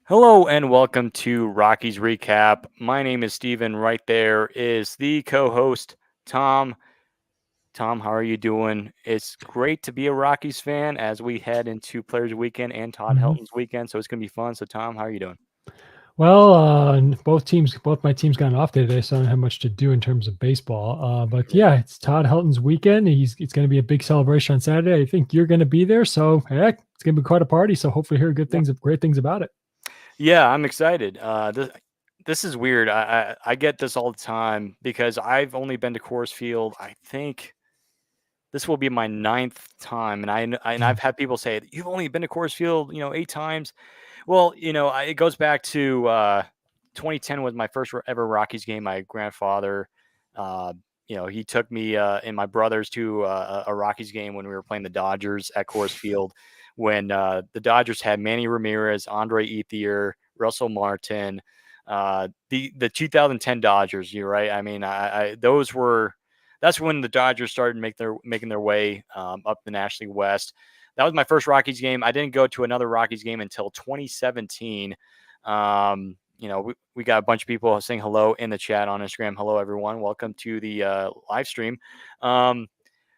Hello and welcome to Rockies Recap. My name is Steven. Right there is the co-host, Tom. Tom, how are you doing? It's great to be a Rockies fan as we head into Players Weekend and Todd Mhm. Helton's weekend, so it's going to be fun. So, Tom, how are you doing? Well, both my teams got an off day today, so I don't have much to do in terms of baseball. But Yeah. yeah, it's Todd Helton's weekend. It's going to be a big celebration on Saturday. I think you're going to be there, so heck, it's going to be quite a party. So hopefully, hear Yep. great things about it. Yeah, I'm excited. This is weird. I get this all the time because I've only been to Coors Field. I think this will be my ninth time, and Mm. I've had people say you've only been to Coors Field, 8 times. Well, it goes back to 2010 was my first ever Rockies game. My grandfather, uh, he took me and my brothers to a Rockies game when we were playing the Dodgers at Coors Field, when the Dodgers had Manny Ramirez, Andre Ethier, Russell Martin, the 2010 Dodgers. You're right. I mean, I those were that's when the Dodgers started making their way up the National League West. That was my first Rockies game. I didn't go to another Rockies game until 2017. We got a bunch of people saying hello in the chat on Instagram. Hello, everyone. Welcome to the live stream. Um,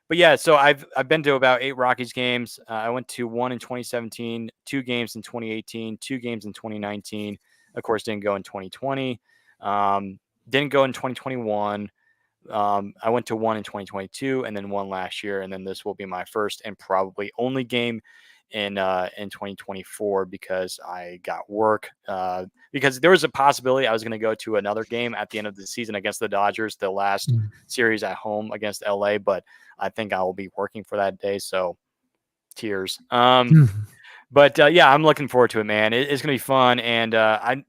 but yeah, so I've been to about 8 Rockies games. I went to one in 2017, 2 games in 2018, 2 games in 2019. Of course, didn't go in 2020. Didn't go in 2021. I went to one in 2022 and then one last year, and then this will be my first and probably only game in 2024 because I got work. Because there was a possibility I was going to go to another game at the end of the season against the Dodgers, the last Mm. series at home against LA, but I think I will be working for that day, so tears. Mhm. But yeah, I'm looking forward to it, man. It's going to be fun, and I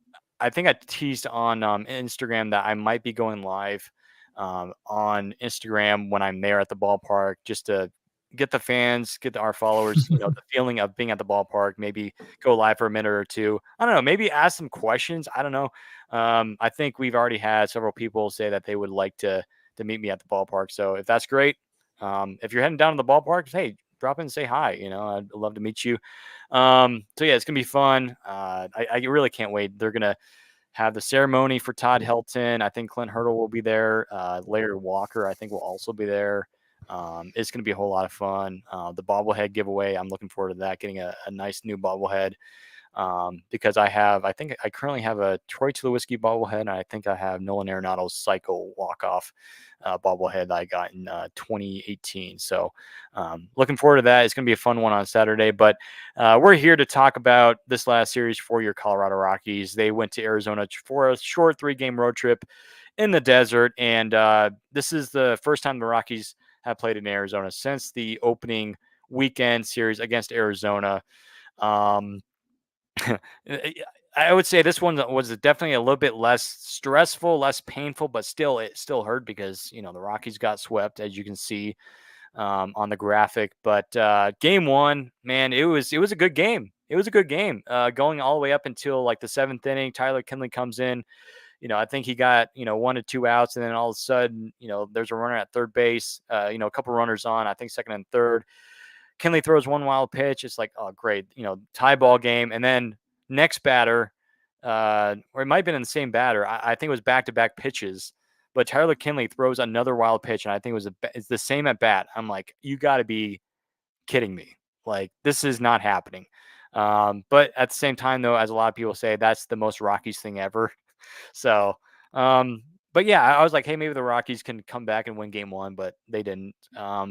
think I teased on Instagram that I might be going live on Instagram when I'm there at the ballpark, just to get the fans, get our followers, the feeling of being at the ballpark. Maybe go live for a minute or two. I don't know. Maybe ask some questions. I don't know. I think we've already had several people say that they would like to meet me at the ballpark. So if that's great, if you're heading down to the ballpark, hey, drop in and say hi. I'd love to meet you. So yeah, it's gonna be fun. I really can't wait. They're gonna have the ceremony for Todd Helton. I think Clint Hurdle will be there. Larry Walker, I think, will also be there. It's going to be a whole lot of fun. The bobblehead giveaway, I'm looking forward to that, getting a nice new bobblehead because I think I currently have a Troy Tulowitzki bobblehead, and I think I have Nolan Arenado's Psycho walk-off bobblehead that I got in 2018. So looking forward to that. It's going to be a fun one on Saturday, but we're here to talk about this last series for your Colorado Rockies. They went to Arizona for a short 3-game road trip in the desert, and this is the first time the Rockies have played in Arizona since the opening weekend series against Arizona. Um, I would say this one was definitely a little bit less stressful, less painful, but still, it still hurt because the Rockies got swept, as you can see on the graphic. But game one, man, it was a good game. It was a good game, going all the way up until like the 7th inning. Tyler Kinley comes in. I think he got 1 to 2 outs, and then all of a sudden, there's a runner at third base. A couple runners on, I think second and third. Kinley throws one wild pitch. It's like, oh, great, tie ball game. And then next batter, or it might have been in the same batter. I think it was back-to-back pitches, but Tyler Kinley throws another wild pitch, and I think it's the same at bat. I'm like, you got to be kidding me. Like, this is not happening. But at the same time, though, as a lot of people say, that's the most Rockies thing ever. So, um, but yeah, I was like, hey, maybe the Rockies can come back and win game one, but they didn't.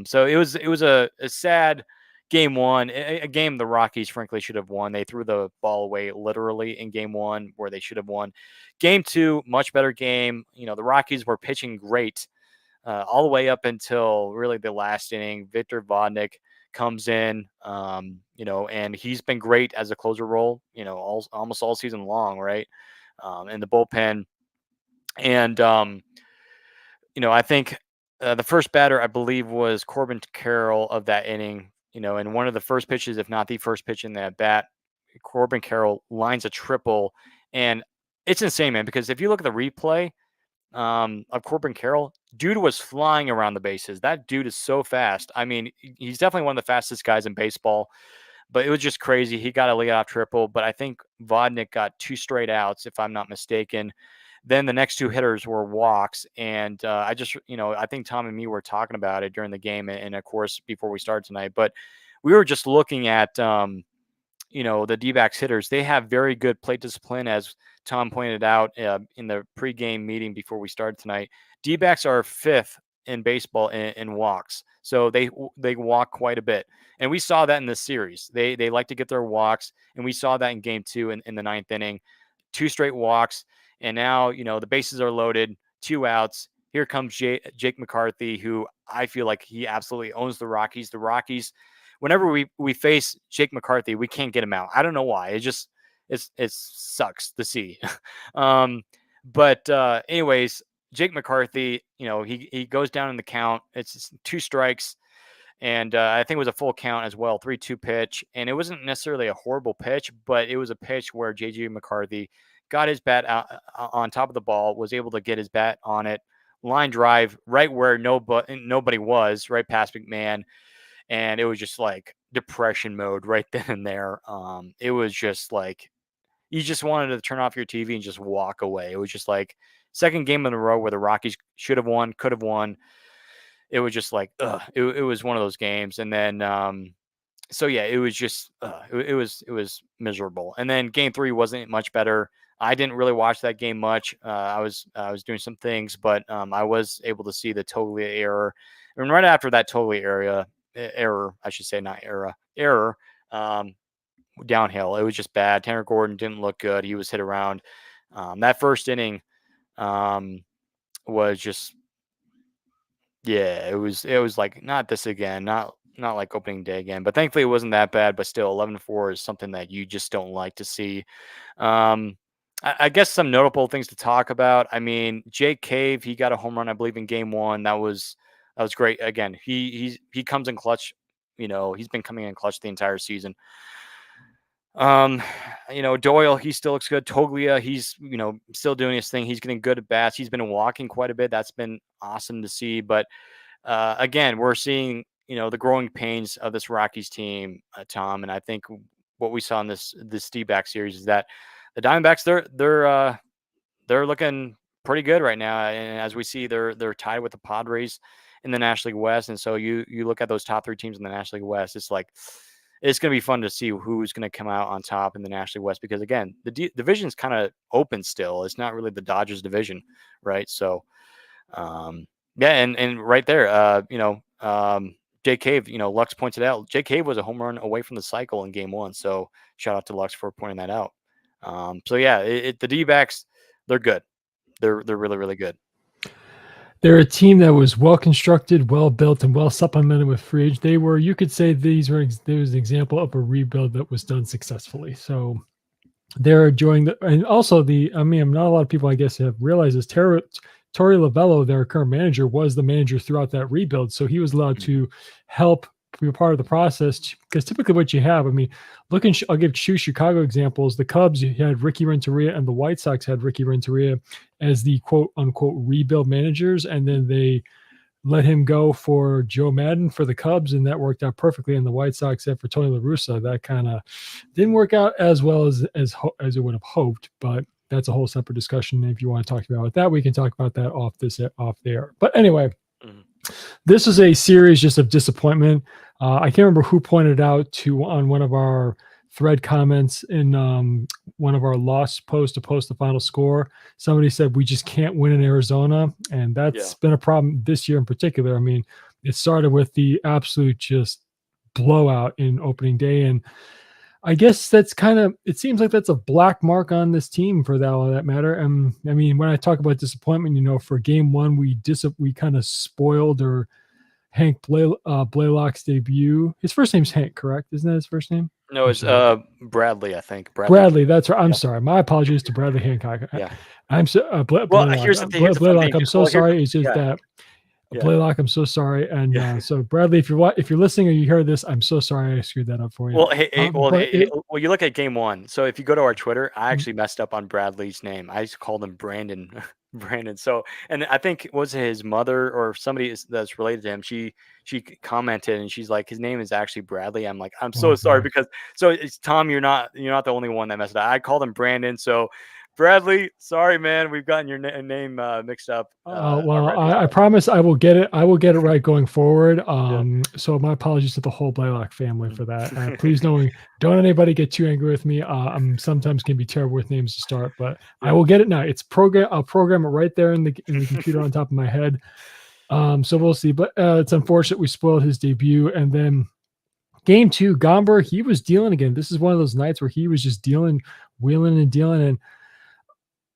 So it was a sad game one, a game the Rockies frankly should have won. They threw the ball away literally in game one where they should have won. Game two, much better game. The Rockies were pitching great all the way up until really the last inning. Victor Vodnik comes in, and he's been great as a closer role, almost all season long, right? In the bullpen. And, I think the first batter, I believe, was Corbin Carroll of that inning, and one of the first pitches, if not the first pitch in that bat, Corbin Carroll lines a triple. And it's insane, man, because if you look at the replay of Corbin Carroll, dude was flying around the bases. That dude is so fast. I mean, he's definitely one of the fastest guys in baseball. but it was just crazy. He got a leadoff triple, but I think Vodnik got 2 straight outs, if I'm not mistaken. Then the next 2 hitters were walks, and I just, I think Tom and me were talking about it during the game, and of course before we started tonight. But we were just looking at, the D-backs hitters. They have very good plate discipline, as Tom pointed out in the pregame meeting before we started tonight. D-backs are 5th in baseball in walks, so they walk quite a bit, and we saw that in this series. They like to get their walks, and we saw that in Game 2 in the 9th inning, 2 straight walks, and now the bases are loaded, 2 outs. Here comes Jake McCarthy, who I feel like he absolutely owns the Rockies. The Rockies, whenever we face Jake McCarthy, we can't get him out. I don't know why. It sucks to see. But anyways, Jake McCarthy, he goes down in the count. It's 2 strikes, and I think it was a full count as well, 3-2 pitch. And it wasn't necessarily a horrible pitch, but it was a pitch where JJ McCarthy got his bat out on top of the ball, was able to get his bat on it, line drive right where nobody was, right past McMahon. And it was just like depression mode right then and there. It was just like you just wanted to turn off your TV and just walk away. It was just like second game in a row where the Rockies should have won, could have won. It was just like, it was one of those games. And then, so yeah, it was just, it was miserable. And then Game 3 wasn't much better. I didn't really watch that game much. I was doing some things, but I was able to see the Toglia error. And right after that Toglia error, I should say, not error, downhill. It was just bad. Tanner Gordon didn't look good. He was hit around. That first inning was just, yeah, it was like not this again, not like opening day again. But thankfully it wasn't that bad. But still, 11-4 is something that you just don't like to see. I guess some notable things to talk about. I mean, Jake Cave, he got a home run, I believe, in Game 1. That was great. Again, he comes in clutch. He's been coming in clutch the entire season. Doyle, he still looks good. Toglia, he's, still doing his thing. He's getting good at bats. He's been walking quite a bit. That's been awesome to see. But again, we're seeing, the growing pains of this Rockies team, Tom. And I think what we saw in this D-back series is that the Diamondbacks, they're looking pretty good right now. And as we see, they're tied with the Padres in the National League West. And so you look at those top 3 teams in the National League West, it's like, it's going to be fun to see who's going to come out on top in the National League West, because again, the division's kind of open still. It's not really the Dodgers division, right? So, yeah, and right there, Jay Cave, Lux points it out. Jay Cave was a home run away from the cycle in Game 1. So shout out to Lux for pointing that out. So yeah, the D-backs, they're good. They're really, really good. They're a team that was well constructed, well built, and well supplemented with free agents. They were, you could say, there was an example of a rebuild that was done successfully. So they're enjoying and also not a lot of people, I guess, have realized this. Torey Lovello, their current manager, was the manager throughout that rebuild, so he was allowed to help be part of the process. Because typically, what you have, I'll give 2 Chicago examples. The Cubs, you had Ricky Renteria, and the White Sox had Ricky Renteria as the quote unquote rebuild managers, and then they let him go for Joe Madden for the Cubs, and that worked out perfectly. And the White Sox said for Tony La Russa, that kind of didn't work out as well as it would have hoped, but that's a whole separate discussion. If you want to talk about that, we can talk about that off there. But anyway, this is a series just of disappointment. I can't remember who pointed out on one of our thread comments in one of our lost posts to post the final score. Somebody said we just can't win in Arizona, and that's been a problem this year in particular. It started with the absolute just blowout in opening day, and I guess that's it seems like that's a black mark on this team for that matter. When I talk about disappointment, for Game 1, we kind of spoiled Hank Blaylock's debut. His first name's Hank, correct? Isn't that his first name? No, it's Bradley, I think. Bradley, that's right. I'm sorry. My apologies to Bradley Hancock. Yeah. I'm so Blaylock. Here's the thing. Blaylock, I'm so sorry. It's just that Blaylock, I'm so sorry. And so Bradley, if you're listening or you hear this, I'm so sorry I screwed that up for you. Well, you look at Game 1. So if you go to our Twitter, I actually messed up on Bradley's name. I called him Brandon. Brandon. So, and I think was it his mother or somebody that's related to him. She commented and she's like, his name is actually Bradley. I'm like, I'm Oh so sorry boy. because so it's Tom. You're not the only one that messed up. I called him Brandon. So, Bradley, sorry man, we've gotten your name mixed up Well, already. I So promise I will get it. I will get it right going forward. yeah. So my apologies to the whole Blaylock family for that. Please don't anybody get too angry with me. I'm sometimes can be terrible with names to start, but I Yep. will get it now. It's program. I'll program it right there in the computer on top of my head. So we'll see. But it's unfortunate we spoiled his debut. And then game two, Gomber, he was dealing again. This is one of those nights where he was just dealing, wheeling and dealing. And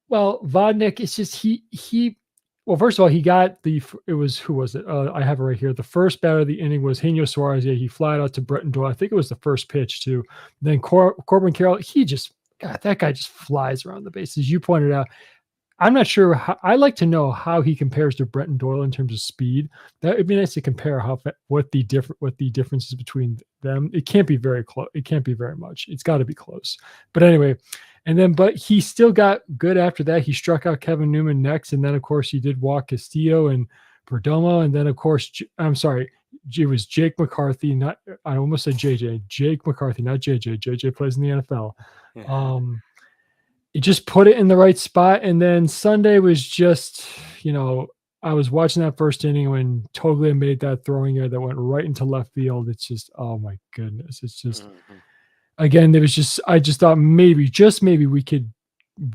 well, Vodnik, it's just he. Well, first of all, he got it was who was it? I have it right here. The first batter of the inning was Genio Suarez. Yeah, he flied out to Bretton Doyle. I think it was the first pitch too. Then Corbin Carroll, he just God, that guy just flies around the bases. You pointed out. I'm not sure. I like to know how he compares to Bretton Doyle in terms of speed. That would be nice to compare what the differences between them. It can't be very close. It can't be very much. It's got to be close. But anyway, but he still got good after that. He struck out Kevin Newman next, and then of course he did walk Castillo and Perdomo, and then of course I'm sorry, it was Jake McCarthy. Not I almost said JJ. Jake McCarthy, not JJ. JJ plays in the NFL. Yeah. Um, it just put it in the right spot. And then Sunday was just, I was watching that first inning when Toglia made that throwing error that went right into left field. It's just, oh my goodness. It's just, Mhm. again, I just thought maybe, just maybe we could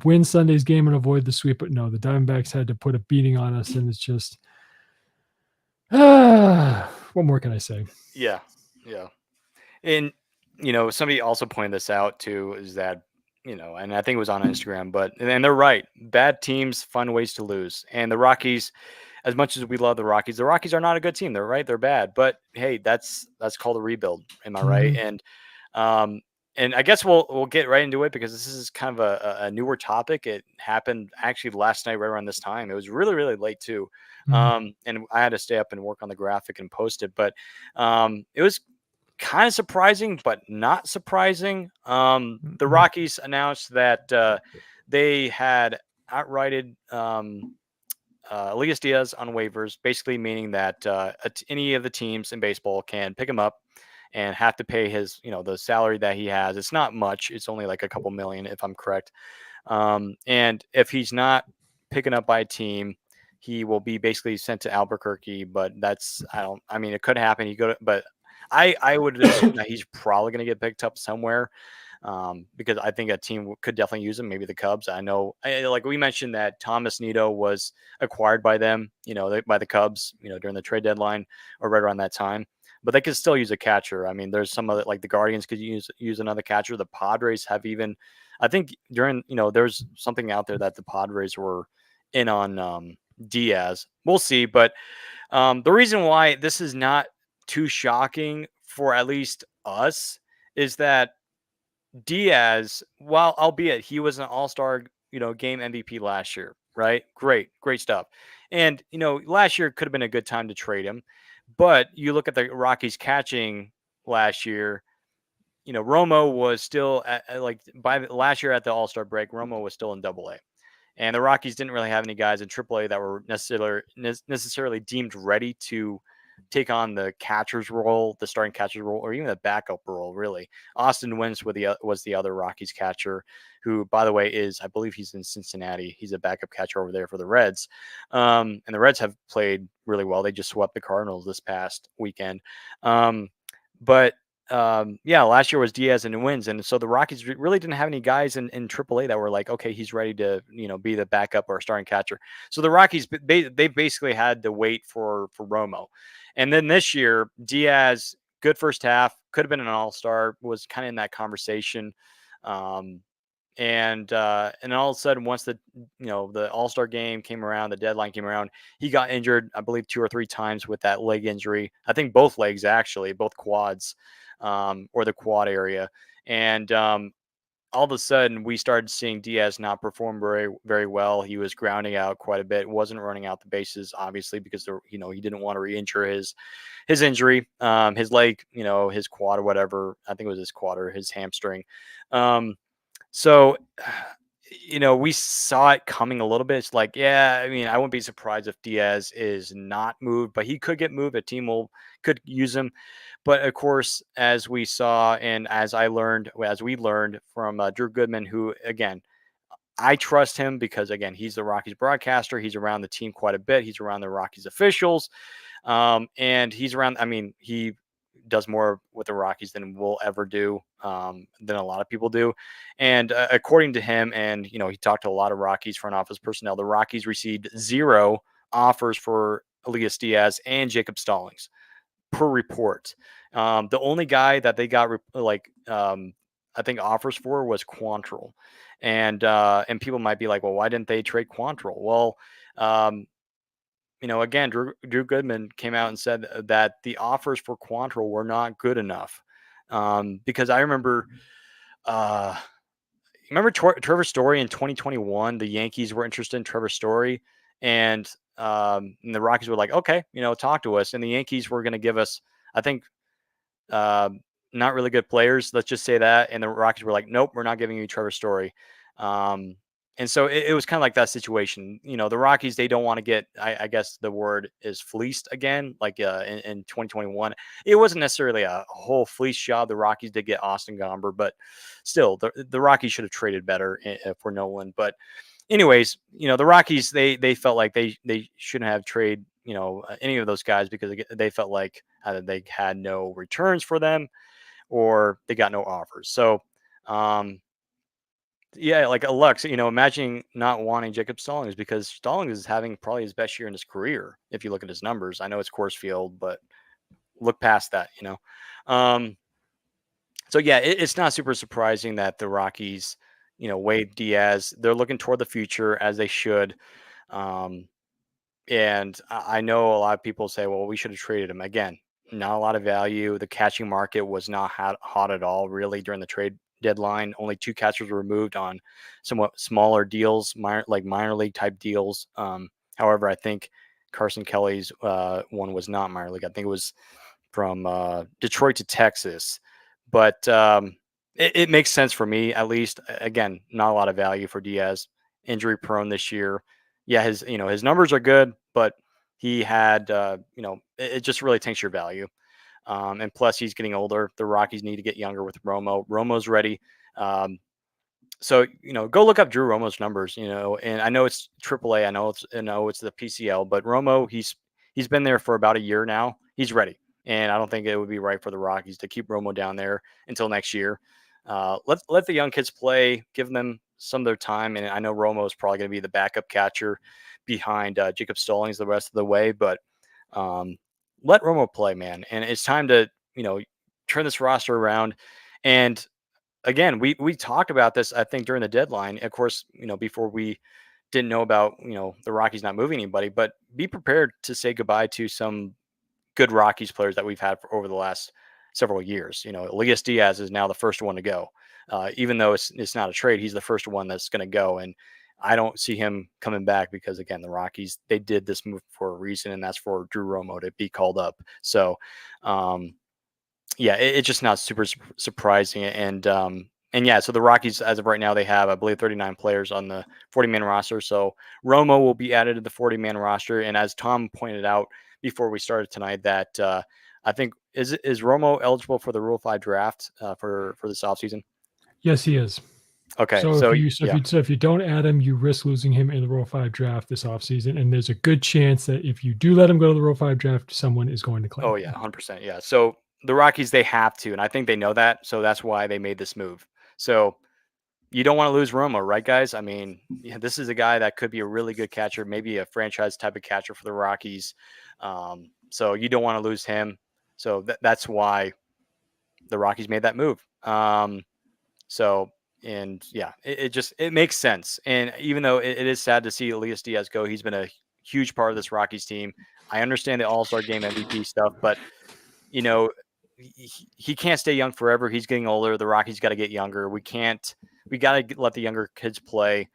win Sunday's game and avoid the sweep. But no, the Diamondbacks had to put a beating on us. And it's just, what more can I say? Yeah. Yeah. And somebody also pointed this out too, is that and I think it was on Instagram, but and they're right. Bad teams find ways to lose, and the Rockies, as much as we love the Rockies are not a good team. They're right, they're bad, but hey, that's called a rebuild. Am I right? Mhm. Um, and I guess we'll get right into it because this is kind of a newer topic. It happened actually last night, right around this time. It was really really late too, Mhm. and I had to stay up and work on the graphic and post it, but it was kind of surprising, but not surprising. The Mhm. Rockies announced that they had outrighted Elias Diaz on waivers, basically meaning that any of the teams in baseball can pick him up and have to pay his, the salary that he has. It's not much. It's only like a couple million, if I'm correct. And if he's not picking up by a team, he will be basically sent to Albuquerque. But I mean, it could happen. But I would assume that he's probably going to get picked up somewhere because I think a team could definitely use him. Maybe the Cubs. I know, like we mentioned, that Thomas Nito was acquired by them, by the Cubs, during the trade deadline or right around that time. But they could still use a catcher. I mean, there's some other like the Guardians could use another catcher. The Padres have even, I think during there's something out there that the Padres were in on Diaz. We'll see, but the reason why this is not too shocking for at least us is that Diaz, while albeit he was an all-star, game MVP last year, right? Great stuff. And, last year could have been a good time to trade him. But you look at the Rockies catching last year, Romo was still like by last year at the All-Star break, Romo was still in Double A. And the Rockies didn't really have any guys in AAA that were necessarily deemed ready to take on the catcher's role, the starting catcher's role, or even the backup role. Really, Austin Wentz was the other Rockies catcher, who, by the way, I believe he's in Cincinnati. He's a backup catcher over there for the Reds, and the Reds have played really well. They just swept the Cardinals this past weekend, but yeah, last year was Diaz and Wins, and so the Rockies really didn't have any guys in AAA that were like, okay, he's ready to be the backup or starting catcher. So the Rockies they basically had to wait for Romo, and then this year Diaz, good first half, could have been an All Star, was kind of in that conversation. Um, and all of a sudden, once the All Star game came around, the deadline came around, he got injured, I believe, 2 or 3 times with that leg injury. I think both legs actually, both quads, or the quad area. And all of a sudden, we started seeing Diaz not perform very very well. He was grounding out quite a bit, wasn't running out the bases, obviously, because he didn't want to re-injure his injury, his leg, his quad or whatever. I think it was his quad or his hamstring. So we saw it coming a little bit. It's like, yeah, I mean, I wouldn't be surprised if Diaz is not moved, but he could get moved. A team could use him. But of course, as we saw and as we learned from Drew Goodman, who again, I trust him because again, he's the Rockies broadcaster. He's around the team quite a bit. He's around the Rockies officials, and he's around. I mean, he does more with the Rockies than we'll ever do, than a lot of people do. And according to him, and he talked to a lot of Rockies front office personnel. The Rockies received 0 offers for Elias Diaz and Jacob Stallings per report. The only guy that they got I think offers for was Quantrill, and people might be like, well, why didn't they trade Quantrill? Well, um, again, Drew Goodman came out and said that the offers for Quantrill were not good enough, because I uh, remember Trevor Story in 2021. The Yankees were interested in Trevor Story, and the Rockies were like, okay, talk to us, and the Yankees were going to give us, I think, uh, not really good players. Let's just say that. And the Rockies were like, nope, we're not giving you Trevor Story. Um, and so it was kind of like that situation. The Rockies, they don't want to get, I guess the word is fleeced again, like in 2021. It wasn't necessarily a whole fleece job. The Rockies did get Austin Gomber, but still, the Rockies should have traded better for Nolan. But anyways, the Rockies, they felt like they shouldn't have traded any of those guys because they felt like either they had no returns for them or they got no offers. So, yeah, like a Lux, imagine not wanting Jacob Stallings because Stallings is having probably his best year in his career. If you look at his numbers, I know it's course field, but look past that. Um, so yeah, it's not super surprising that the Rockies, Wade Diaz, they're looking toward the future as they should. Um, And I know a lot of people say, well, we should have traded him. Again, not a lot of value. The catching market was not hot at all, really, during the trade deadline. Only 2 catchers were removed on somewhat smaller deals, like minor league type deals. However, I think Carson Kelly's one was not minor league. I think it was from Detroit to Texas. But it makes sense for me, at least. Again, not a lot of value for Diaz. Injury prone this year. Yeah, his numbers are good, but he had it just really tanks your value. And plus, he's getting older. The Rockies need to get younger with Romo. Romo's ready. So go look up Drew Romo's numbers. And I know it's AAA. I know it's the PCL, but Romo, he's been there for about a year now. He's ready, and I don't think it would be right for the Rockies to keep Romo down there until next year. Let the young kids play, give them some of their time, and I know Romo is probably going to be the backup catcher behind Jacob Stallings the rest of the way, but um, let Romo play, man. And it's time to turn this roster around. And again, we talked about this, I think, during the deadline. Of course, before we didn't know about the Rockies not moving anybody, but be prepared to say goodbye to some good Rockies players that we've had for over the last several years. Elias Diaz is now the first one to go, even though it's not a trade. He's the first one that's going to go, and I don't see him coming back because again, the Rockies, they did this move for a reason, and that's for Drew Romo to be called up. So, yeah, it's just not super surprising. And yeah, so the Rockies, as of right now, they have, I believe, 39 players on the 40-man roster. So Romo will be added to the 40-man roster. And as Tom pointed out before we started tonight, that I think is Romo eligible for the Rule 5 draft for this offseason? Yes, he is. Okay, So so yeah, if you don't add him, you risk losing him in the Rule 5 draft this offseason. And there's a good chance that if you do let him go to the Rule 5 draft, someone is going to claim oh him. yeah, 100%, yeah. So the Rockies, they have to, and I think they know that, so that's why they made this move. So you don't want to lose Romo, right, guys? I mean, yeah, this is a guy that could be a really good catcher, maybe a franchise type of catcher for the Rockies. So you don't want to lose him. So that's why the Rockies made that move. So and yeah, it makes sense. And even though it is sad to see Elias Diaz go, he's been a huge part of this Rockies team. I understand the All Star Game MVP stuff, but you know, he can't stay young forever. He's getting older. The Rockies got to get younger. We got to let the younger kids play.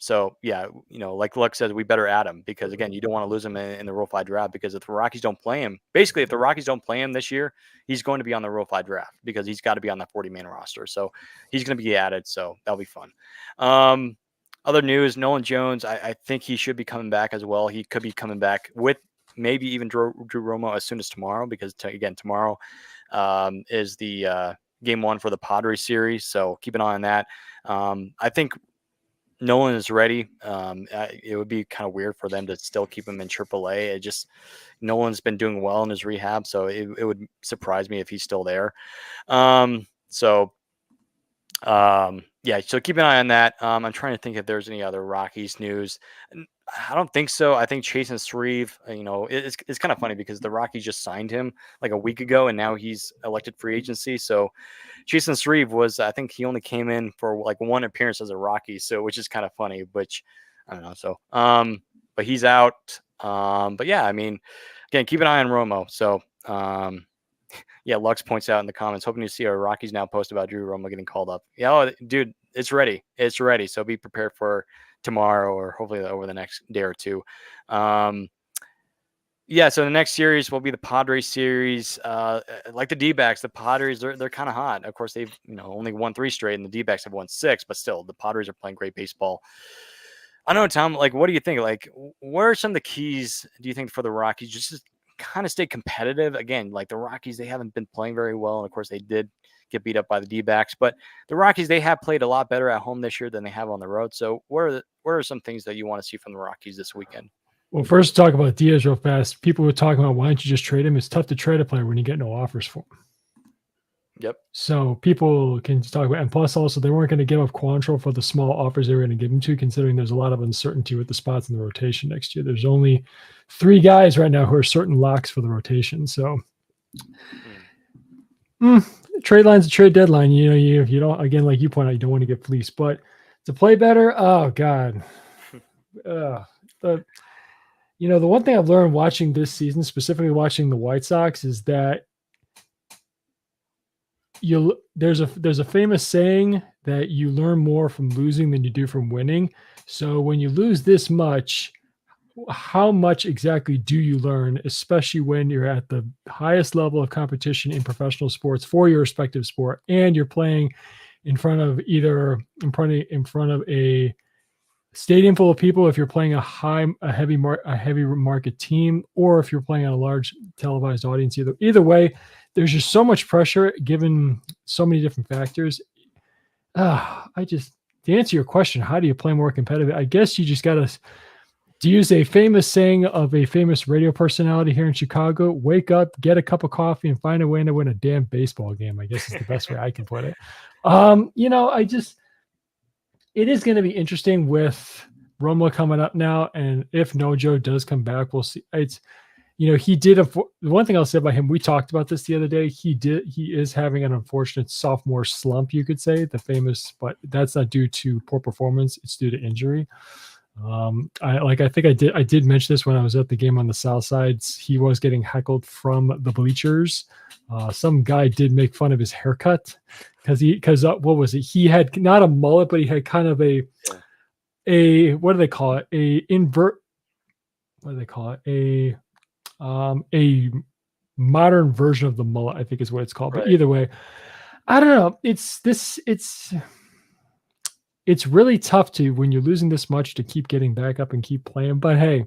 So yeah, like Luck says, we better add him because again, you don't want to lose him in the Rule 5 draft because if the Rockies don't play him, basically if the Rockies don't play him this year, he's going to be on the Rule 5 draft because he's got to be on that 40-man roster. So he's going to be added. So that'll be fun. Other news: Nolan Jones. I think he should be coming back as well. He could be coming back with maybe even Drew Romo as soon as tomorrow because again tomorrow is the game 1 for the Padres series. So keep an eye on that. I think Nolan is ready. It would be kind of weird for them to still keep him in AAA. Nolan's been doing well in his rehab, so it would surprise me if he's still there. So keep an eye on that. I'm trying to think if there's any other Rockies news. I don't think so. I think Chase and Shreve, it's kind of funny because the Rockies just signed him like a week ago, and now he's elected free agency. So Jason Shreve I think he only came in for like one appearance as a Rocky, so which is kind of funny, which I don't know. So, but he's out. But yeah, I mean, again, keep an eye on Romo. So, yeah, Lux points out in the comments, hoping to see our Rockies now post about Drew Romo getting called up. Yeah, dude, it's ready. It's ready. So be prepared for tomorrow or hopefully over the next day or two. So the next series will be the Padres series. Like the D-backs, the Padres, they're kind of hot. Of course, they've only won 3 straight, and the D-backs have won 6. But still, the Padres are playing great baseball. I don't know, Tom. Like, what do you think? Like, what are some of the keys do you think for the Rockies just to kind of stay competitive? Again, like the Rockies, they haven't been playing very well, and of course, they did get beat up by the D-backs. But the Rockies, they have played a lot better at home this year than they have on the road. So, what are some things that you want to see from the Rockies this weekend? Well, first talk about Diaz real fast. People were talking about why don't you just trade him? It's tough to trade a player when you get no offers for him. Yep. So people can talk about, and plus also they weren't going to give up Quantrill for the small offers they were going to give him to, considering there's a lot of uncertainty with the spots in the rotation next year. There's only 3 guys right now who are certain locks for the rotation. So trade line's a trade deadline. You don't, again, like you point out, you don't want to get fleeced, but to play better, oh God. The one thing I've learned watching this season, specifically watching the White Sox, is that there's a famous saying that you learn more from losing than you do from winning. So when you lose this much, how much exactly do you learn, especially when you're at the highest level of competition in professional sports for your respective sport, and you're playing in front of a stadium full of people if you're playing a heavy market team, or if you're playing on a large televised audience. Either way, there's just so much pressure given so many different factors. To answer your question, how do you play more competitive? I guess you just got to use a famous saying of a famous radio personality here in Chicago: wake up, get a cup of coffee, and find a way to win a damn baseball game. I guess is the best way I can put it. It is going to be interesting with Romo coming up now, and if Nojo does come back, we'll see. The one thing I'll say about him, we talked about this the other day. He is having an unfortunate sophomore slump, you could say, but that's not due to poor performance; it's due to injury. I think I did mention this when I was at the game on the South Side. He was getting heckled from the bleachers. Some guy did make fun of his haircut because what was it? He had not a mullet, but he had kind of a what do they call it? What do they call it? A modern version of the mullet, I think is what it's called. Right. But either way, I don't know. It's really tough when you're losing this much to keep getting back up and keep playing. But hey,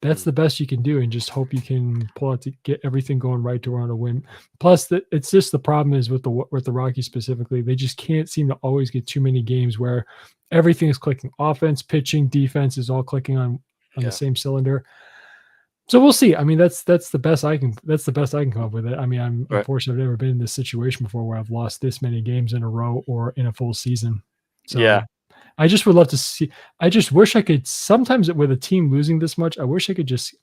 that's the best you can do, and just hope you can pull out to get everything going right to run a win. Plus, it's just the problem is with the Rockies specifically, they just can't seem to always get too many games where everything is clicking. Offense, pitching, defense is all clicking on the same cylinder. So we'll see. I mean, that's the best I can come up with it. I mean, unfortunately, I've never been in this situation before where I've lost this many games in a row or in a full season. So yeah. I just would love to see. I just wish I could. Sometimes with a team losing this much, I wish I could just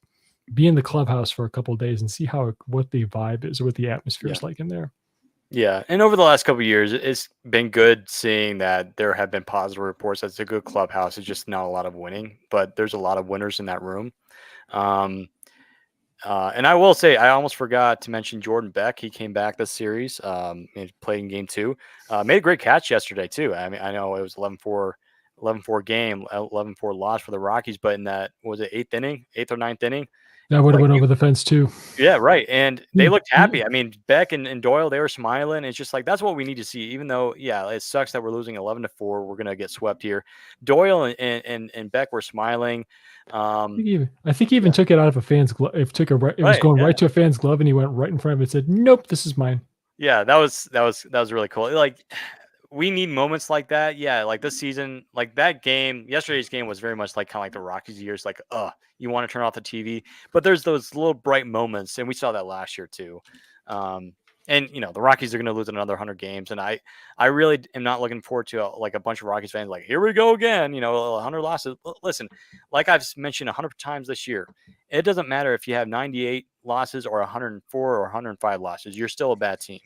be in the clubhouse for a couple of days and see what the vibe is or what the atmosphere is like in there. Yeah, and over the last couple of years, it's been good seeing that there have been positive reports that it's a good clubhouse. It's just not a lot of winning, but there's a lot of winners in that room. And I will say, I almost forgot to mention Jordan Beck. He came back this series, and played in game 2. Made a great catch yesterday too. I mean, I know it was 11-4 11-4 game, 11-4 loss for the Rockies. But in that, was it eighth or ninth inning? That would have Like, went over the fence too. yeah, right. And they looked Yeah. happy. I mean, Beck and Doyle, they were smiling. It's just like that's what we need to see. Even though, yeah, it sucks that we're losing 11-4. We're gonna get swept here. Doyle and Beck were smiling. I think he even Yeah, took it out of a fan's glove. It was right. going Yeah, right to a fan's glove, and he went right in front of it and said, "Nope, this is mine." yeah. That was really cool. Like, we need moments like that. Yeah, like this season, like that game, yesterday's game was very much like kind of like the Rockies years. Like, you want to turn off the TV, but there's those little bright moments, and we saw that last year too. Um, and the Rockies are going to lose another 100 games, and I really am not looking forward to like a bunch of Rockies fans like, here we go again. 100 losses. Listen, like I've mentioned 100 times this year, it doesn't matter if you have 98 losses or 104 or 105 losses. You're still a bad team.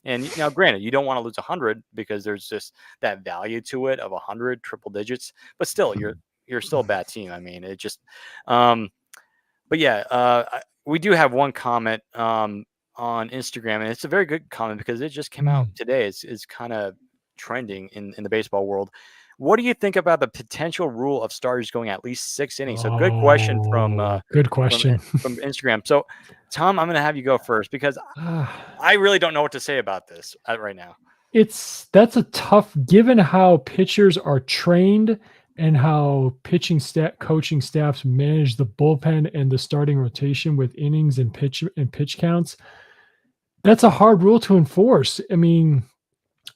And now, granted, you don't want to lose 100 because there's just that value to it of 100 triple digits. But still, you're still a bad team. I mean, it just. But yeah, we do have one comment on Instagram, and it's a very good comment because it just came out today. It's kind of trending in the baseball world. What do you think about the potential rule of starters going at least 6 innings? So, good question from Oh, good question. from Instagram. So, Tom, I'm going to have you go first because Ah, I really don't know what to say about this right now. that's a tough, given how pitchers are trained and how coaching staffs manage the bullpen and the starting rotation with innings and pitch counts. That's a hard rule to enforce. I mean,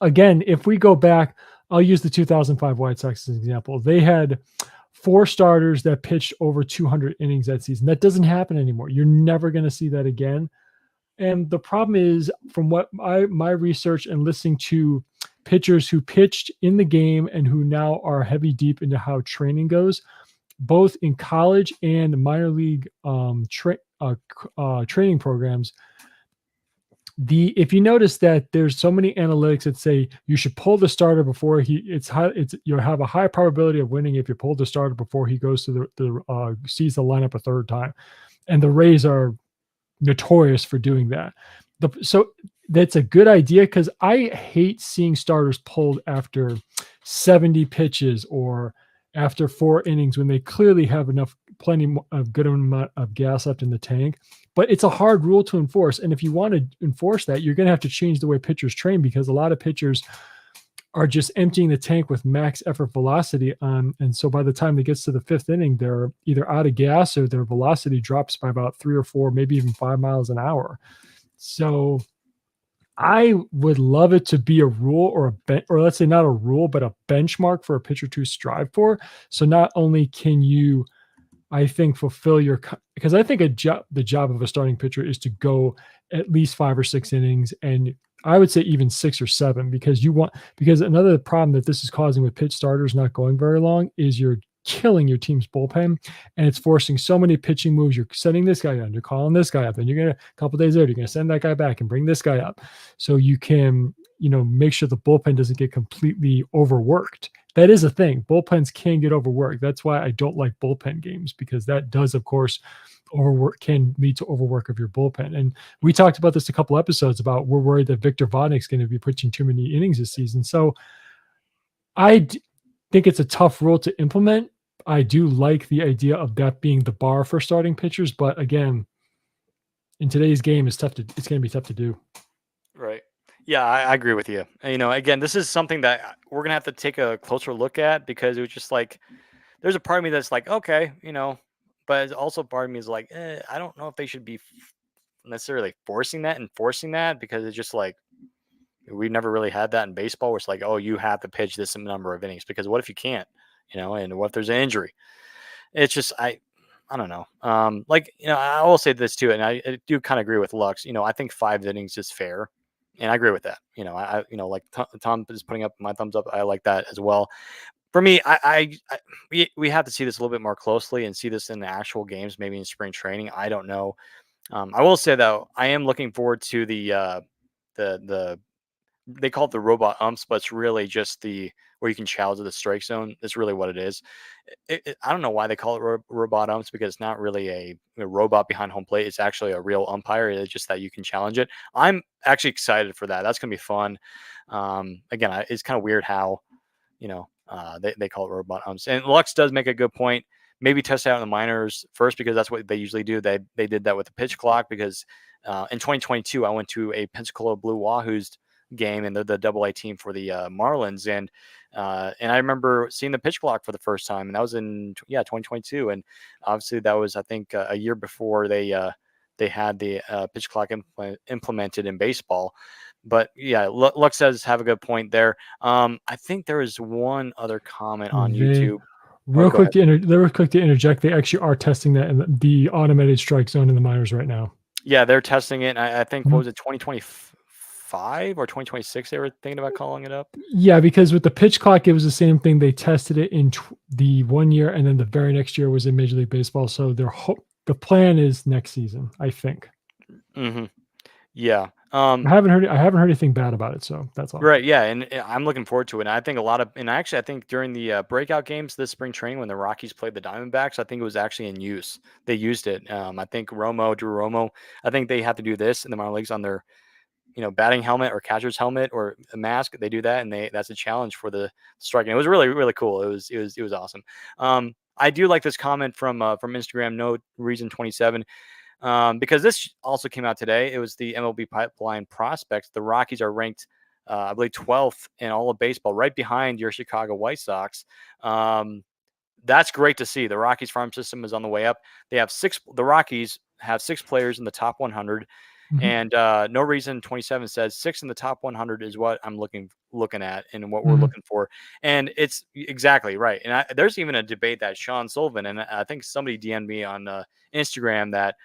again, if we go back, I'll use the 2005 White Sox as an example. They had four starters that pitched over 200 innings that season. That doesn't happen anymore. You're never going to see that again. And the problem is, from what my research and listening to pitchers who pitched in the game and who now are heavy deep into how training goes, both in college and minor league training programs. If you notice that there's so many analytics that say you should pull the starter before you'll have a high probability of winning if you pull the starter before he goes to sees the lineup a third time, and the Rays are notorious for doing that. So that's a good idea because I hate seeing starters pulled after 70 pitches or after 4 innings when they clearly have plenty of good amount of gas left in the tank. But it's a hard rule to enforce. And if you want to enforce that, you're going to have to change the way pitchers train because a lot of pitchers are just emptying the tank with max effort velocity on. And so by the time it gets to the 5th inning, they're either out of gas or their velocity drops by about 3 or 4, maybe even 5 miles an hour. So I would love it to be a rule or let's say not a rule, but a benchmark for a pitcher to strive for. So not only can you, I think, fulfill because I think the job of a starting pitcher is to go at least 5 or 6 innings, and I would say even 6 or 7 because another problem that this is causing with pitch starters not going very long is you're killing your team's bullpen, and it's forcing so many pitching moves. You're sending this guy down, you're calling this guy up, then you're gonna a couple days later, you're gonna send that guy back and bring this guy up, so you can make sure the bullpen doesn't get completely overworked. That is a thing. Bullpens can get overworked. That's why I don't like bullpen games because that does, of course, can lead to overwork of your bullpen. And we talked about this a couple episodes about we're worried that Victor Vodnik's going to be pitching too many innings this season. So I think it's a tough rule to implement. I do like the idea of that being the bar for starting pitchers, but again, in today's game, it's going to be tough to do. Right. Yeah, I agree with you. Again, this is something that we're gonna have to take a closer look at because it was just like there's a part of me that's like, okay, but also part of me is like, I don't know if they should be necessarily forcing that and forcing that because it's just like we've never really had that in baseball where it's like, oh, you have to pitch this number of innings because what if you can't, and what if there's an injury? It's just I don't know. I will say this too, and I do kind of agree with Lux. I think 5 innings is fair, and I agree with that. Like Tom is putting up my thumbs up. I like that as well. For me, we have to see this a little bit more closely and see this in the actual games, maybe in spring training. I don't know. I will say though, I am looking forward to the they call it the robot umps, but it's really just where you can challenge the strike zone. That's really what it is. I don't know why they call it robot umps because it's not really a robot behind home plate. It's actually a real umpire. It's just that you can challenge it. I'm actually excited for that. That's gonna be fun. Again, it's kind of weird how They call it robot umps. And Lux does make a good point. Maybe test out in the minors first, because that's what they usually do. They did that with the pitch clock, because in 2022 I went to a Pensacola Blue Wahoos game, and they're the AA team for the Marlins, and I remember seeing the pitch clock for the first time, and that was in 2022, and obviously that was, I think, a year before they had the pitch clock implemented in baseball. But yeah, Lux says have a good point there. I think there is one other comment on They YouTube. Oh, go ahead. real quick to interject. They actually are testing that in the automated strike zone in the minors right now. Yeah, they're testing it. I think, what Mhm. was it, 2025 or 2026? They were thinking about calling it up. Yeah, because with the pitch clock, it was the same thing. They tested it in the 1 year, and then the very next year was in Major League Baseball. So the plan is next season, I think. Mm-hmm. Yeah. I haven't heard anything bad about it, so that's all. Right. Yeah, and I'm looking forward to it. And I think a lot of, and actually, I think during the breakout games this spring training, when the Rockies played the Diamondbacks, I think it was actually in use. They used it. I think Drew Romo, I think they have to do this in the minor leagues on their, batting helmet or catcher's helmet or a mask. They do that, and that's a challenge for the striking. It was really, really cool. It was awesome. I do like this comment from Instagram, no reason 27. Because this also came out today. It was the MLB pipeline prospects. The Rockies are ranked, I believe, 12th in all of baseball, right behind your Chicago White Sox. That's great to see. The Rockies farm system is on the way up. The Rockies have 6 players in the top 100. Mhm. And no reason 27 says 6 in the top 100 is what I'm looking at and what we're Mhm. looking for. And it's exactly right. And there's even a debate that Sean Sullivan, and I think somebody DM'd me on Instagram that,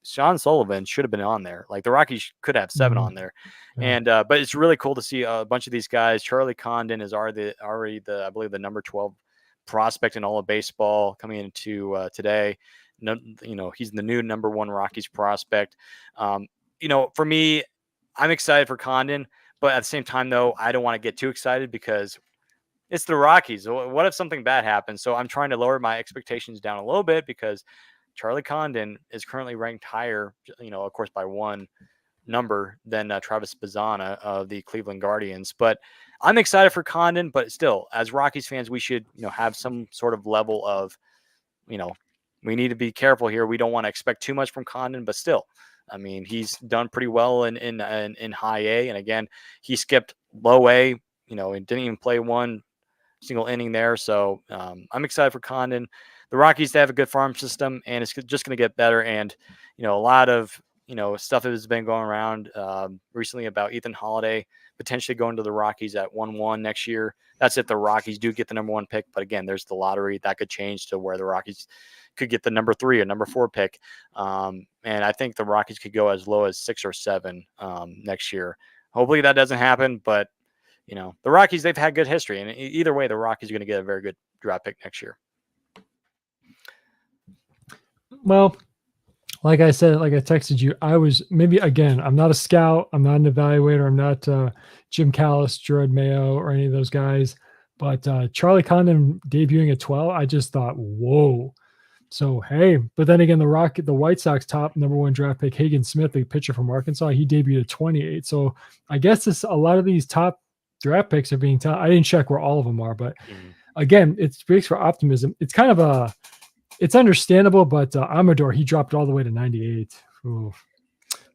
Sean Sullivan should have been on there. Like, the Rockies could have 7 Mhm. on there. Yeah. And but it's really cool to see a bunch of these guys. Charlie Condon is already the, I believe, the number 12 prospect in all of baseball coming into today. No, he's the new number 1 Rockies prospect. For me, I'm excited for Condon, but at the same time, though, I don't want to get too excited because it's the Rockies. What if something bad happens? So I'm trying to lower my expectations down a little bit, because Charlie Condon is currently ranked higher, of course, by 1 number than Travis Bazzana of the Cleveland Guardians. But I'm excited for Condon, but still, as Rockies fans, we should, have some sort of level of, you know, we need to be careful here. We don't want to expect too much from Condon, but still, I mean, he's done pretty well in high A, and again, he skipped low A, and didn't even play 1 single inning there. So I'm excited for Condon. The Rockies, they have a good farm system, and it's just going to get better. And a lot of stuff has been going around recently about Ethan Holiday potentially going to the Rockies at 1-1 next year. That's if the Rockies do get the number 1 pick. But again, there's the lottery that could change to where the Rockies could get the number 3 or number 4 pick. And I think the Rockies could go as low as 6 or 7 next year. Hopefully that doesn't happen, but the Rockies, they've had good history, and either way, the Rockies are going to get a very good draft pick next year. Well, like I said, like I texted you, I was maybe again. I'm not a scout. I'm not an evaluator. I'm not Jim Callis, Gerard Mayo, or any of those guys. But Charlie Condon debuting at 12, I just thought, whoa. So hey, but then again, the White Sox top number 1 draft pick, Hagen Smith, the pitcher from Arkansas, he debuted at 28. So I guess a lot of these top draft picks are being. I didn't check where all of them are, but again, it speaks for optimism. It's kind of it's understandable, but Amador, he dropped all the way to 98. Ooh.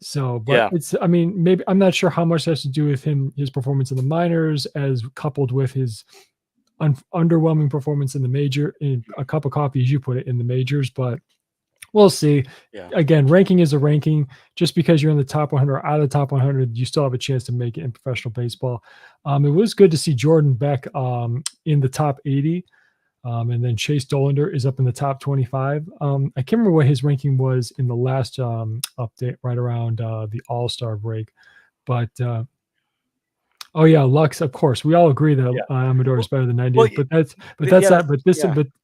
So, but Yeah. I mean, maybe I'm not sure how much that has to do with his performance in the minors, as coupled with his underwhelming performance in a cup of coffee, as you put it, in the majors. But we'll see. Yeah. Again, ranking is a ranking. Just because you're in the top 100 or out of the top 100, you still have a chance to make it in professional baseball. It was good to see Jordan Beck in the top 80. And then Chase Dolander is up in the top 25. I can't remember what his ranking was in the last update, right around the All-Star break. But oh yeah, Lux. Of course, we all agree that Amador is better than 98. Well, but that's yeah, not. But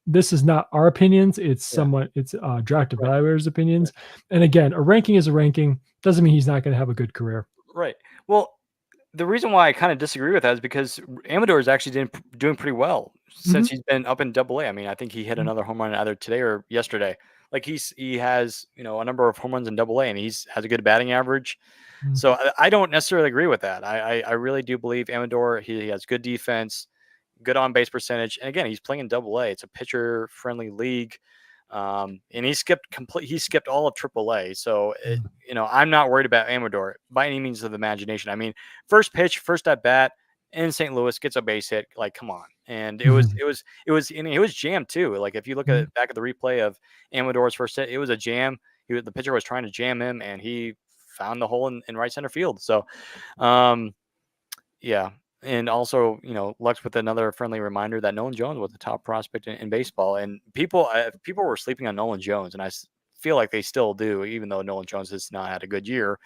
this is not our opinions. It's yeah, draft right, evaluators' opinions. And again, a ranking is a ranking. Doesn't mean he's not going to have a good career. right. Well, the reason why I kind of disagree with that is because Amador is actually doing pretty well Mhm. since he's been up in Double A. I mean, I think he hit another home run either today or yesterday. Like, he has a number of home runs in Double A, and has a good batting average. Mhm. So I don't necessarily agree with that. I really do believe Amador, he has good defense. good on base percentage. And again, he's playing in Double A. It's a pitcher friendly league. And he skipped all of AAA. So I'm not worried about Amador by any means of the imagination. I mean, first pitch, first at bat in St. Louis, gets a base hit. Like, come on. And it was jammed too. Like, if you look at back at the replay of Amador's first hit, it was a jam. The pitcher was trying to jam him, and he found the hole in right center field. So, yeah. And also, Lux with another friendly reminder that Nolan Jones was the top prospect in baseball, and people were sleeping on Nolan Jones, and I feel like they still do, even though Nolan Jones has not had a good year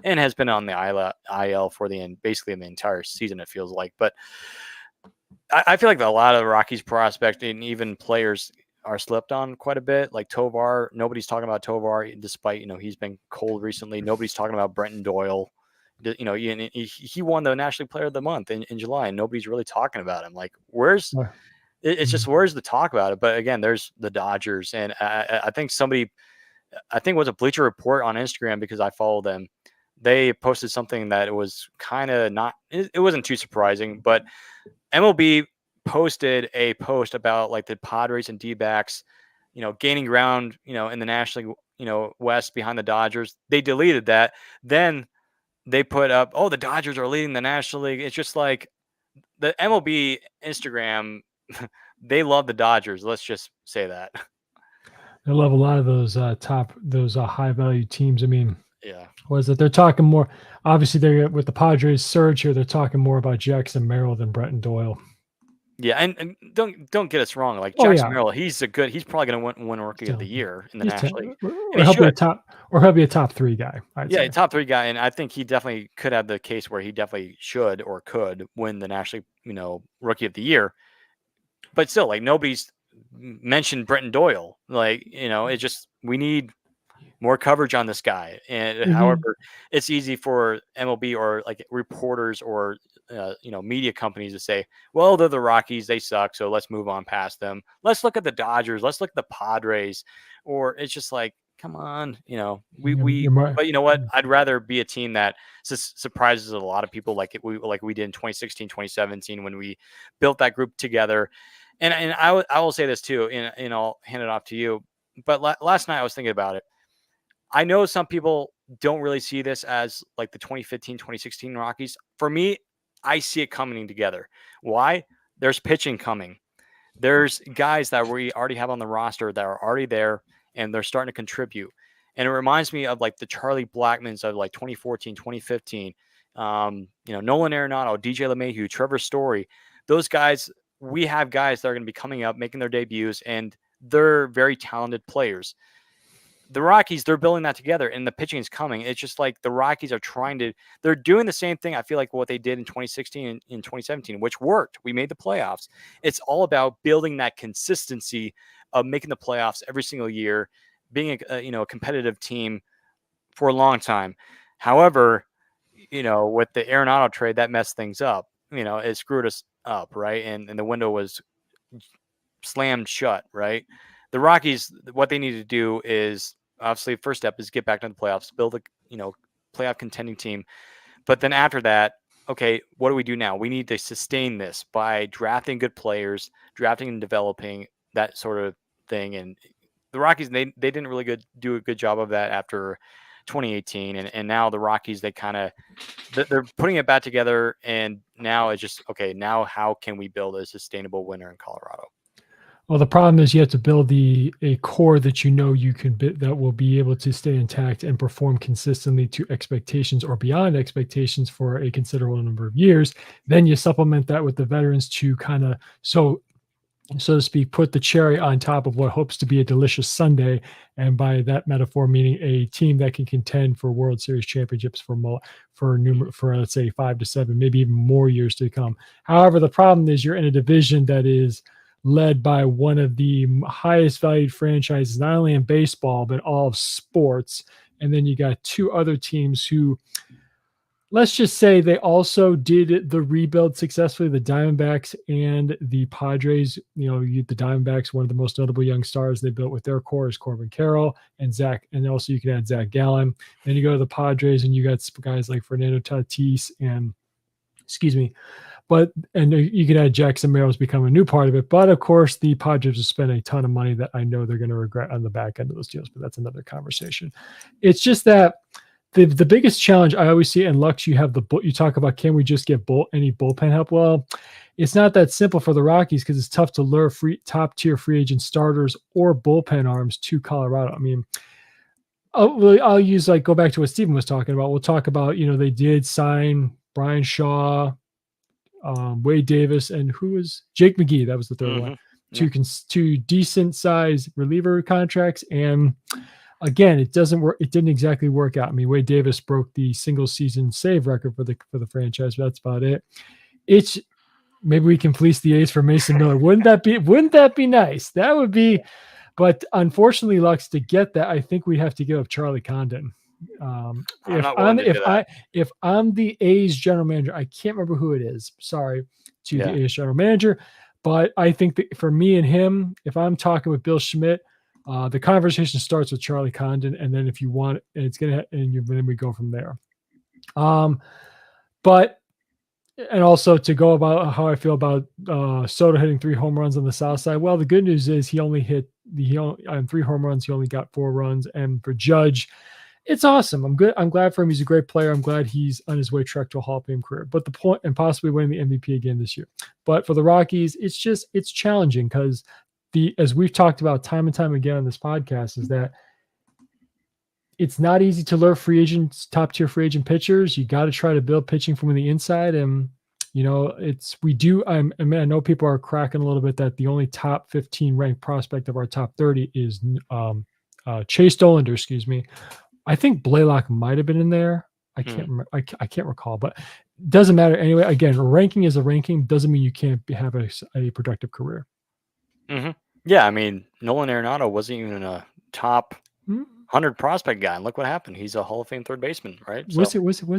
and has been on the IL for basically the entire season, it feels like. But I feel like a lot of the Rockies prospects and even players are slept on quite a bit. Like Tovar, nobody's talking about Tovar, despite he's been cold recently. Nobody's talking about Brenton Doyle. He won the National League Player of the Month in July, and nobody's really talking about him. Like, where's the talk about it? But again, there's the Dodgers, and I think it was a Bleacher Report on Instagram, because I follow them. They posted something that it was kind of not. It wasn't too surprising, but MLB posted a post about like the Padres and D-backs, gaining ground, in the National League, West behind the Dodgers. They deleted that. Then they put up, the Dodgers are leading the National League. It's just like the MLB Instagram, they love the Dodgers. Let's just say that. They love a lot of those high value teams. I mean, yeah, was that they're talking more? Obviously, they're with the Padres surge here. They're talking more about Jackson Merrill than Brenton Doyle. Yeah, and don't get us wrong. Like Jackson Merrill, he's probably going to win Rookie of the Year in the National League. Or he'll be a top 3 guy. I'd say. Top 3 guy, and I think he definitely could have the case where he definitely should or could win the National League, Rookie of the Year. But still, like, nobody's mentioned Brenton Doyle. Like, it's just, we need more coverage on this guy. And however, it's easy for MLB or like reporters or media companies to say, well, they're the Rockies, they suck, so let's move on past them. Let's look at the Dodgers, let's look at the Padres. Or it's just like, come on, but you know what? I'd rather be a team that surprises a lot of people, like we did in 2016, 2017, when we built that group together. And I will say this too, and I'll hand it off to you. But last night I was thinking about it. I know some people don't really see this as like the 2015, 2016 Rockies. For me, I see it coming together. Why? There's pitching coming. There's guys that we already have on the roster that are already there, and they're starting to contribute. And it reminds me of like the Charlie Blackmons of like 2014, 2015. Nolan Arenado, DJ LeMahieu, Trevor Story. Those guys, we have guys that are going to be coming up, making their debuts, and they're very talented players. The Rockies, they're building that together, and the pitching is coming. It's just like the Rockies are they're doing the same thing, I feel like, what they did in 2016 and in 2017, which worked. We made the playoffs. It's all about building that consistency of making the playoffs every single year, being a competitive team for a long time. However, with the Arenado trade, that messed things up. It screwed us up, right? And the window was slammed shut, right? The Rockies, what they need to do is, obviously, first step is get back to the playoffs, build a playoff contending team. But then after that, okay, what do we do now? We need to sustain this by drafting good players, drafting and developing, that sort of thing. And the Rockies, they didn't really do a good job of that after 2018. And now the Rockies, they're putting it back together. And now it's just, okay, now how can we build a sustainable winner in Colorado? Well, the problem is you have to build a core that you can that will be able to stay intact and perform consistently to expectations or beyond expectations for a considerable number of years. Then you supplement that with the veterans to kind of, so to speak, put the cherry on top of what hopes to be a delicious sundae. And by that metaphor, meaning a team that can contend for World Series championships for let's say 5 to 7, maybe even more years to come. However, the problem is you're in a division that is led by one of the highest valued franchises, not only in baseball, but all of sports. And then you got 2 other teams who, let's just say, they also did the rebuild successfully, the Diamondbacks and the Padres. The Diamondbacks, one of the most notable young stars they built with their core is Corbin Carroll and also you can add Zach Gallen. Then you go to the Padres and you got guys like Fernando Tatis and, and you can add Jackson Merrill's become a new part of it. But of course, the Padres have spent a ton of money that I know they're going to regret on the back end of those deals. But that's another conversation. It's just that the biggest challenge I always see, and Lux, you have you talk about, can we just get any bullpen help? Well, it's not that simple for the Rockies because it's tough to lure top tier free agent starters or bullpen arms to Colorado. I mean, I'll use go back to what Steven was talking about. We'll talk about, they did sign Brian Shaw, Wade Davis, and who was Jake McGee. That was the third one. Two decent size reliever contracts. And again, it doesn't work. It didn't exactly work out. I mean, Wade Davis broke the single season save record for the franchise, but that's about it. Maybe we can fleece the A's for Mason Miller. Wouldn't that be nice? That would be. But unfortunately, Lux, to get that, I think we'd have to give up Charlie Condon. If I'm the A's general manager, I can't remember who it is. Sorry to the A's general manager, but I think that for me and him, if I'm talking with Bill Schmidt, the conversation starts with Charlie Condon, and then if you want, then we go from there. But. And also to go about how I feel about Soto hitting 3 home runs on the south side. Well, the good news is he only on 3 home runs. He only got 4 runs. And for Judge, it's awesome. I'm glad for him. He's a great player. I'm glad he's on his way track to a Hall of Fame career. But the point, and possibly winning the MVP again this year. But for the Rockies, it's challenging because as we've talked about time and time again on this podcast, is that it's not easy to lure top tier free agent pitchers. You got to try to build pitching from the inside. And, I know people are cracking a little bit that the only top 15 ranked prospect of our top 30 is Chase Dollander, excuse me. I think Blaylock might've been in there. I can't remember. I can't recall, but it doesn't matter. Anyway, again, ranking is a ranking. Doesn't mean you can't have a productive career. Mm-hmm. Yeah. I mean, Nolan Arenado wasn't even a top 100 prospect guy, and look what happened. He's a Hall of Fame third baseman, right? Was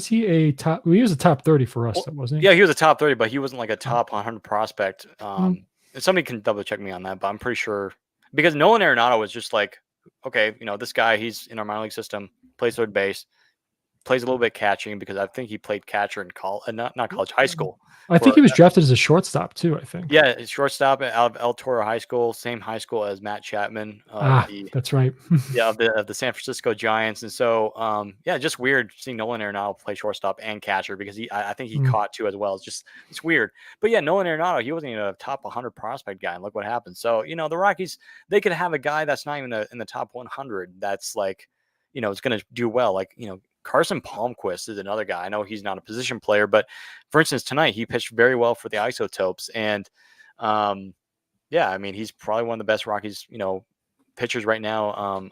he a top? Well, he was a top 30 for us, wasn't he? Yeah, he was a top 30, but he wasn't like a top 100 prospect. Somebody can double check me on that, but I'm pretty sure because Nolan Arenado was just like, okay, this guy, he's in our minor league system, plays third base, plays a little bit catching because I think he played catcher in not college, high school. I think he was drafted as a shortstop too, I think. Yeah, shortstop out of El Toro High School, same high school as Matt Chapman. That's right. of the San Francisco Giants. And so, just weird seeing Nolan Arenado play shortstop and catcher because I think he caught too as well. It's weird. But yeah, Nolan Arenado, he wasn't even a top 100 prospect guy. And look what happened. So, the Rockies, they could have a guy that's not even in the top 100 that's like, it's going to do well. Like, Carson Palmquist is another guy. I know he's not a position player, but for instance, tonight he pitched very well for the Isotopes. And I mean, he's probably one of the best Rockies, pitchers right now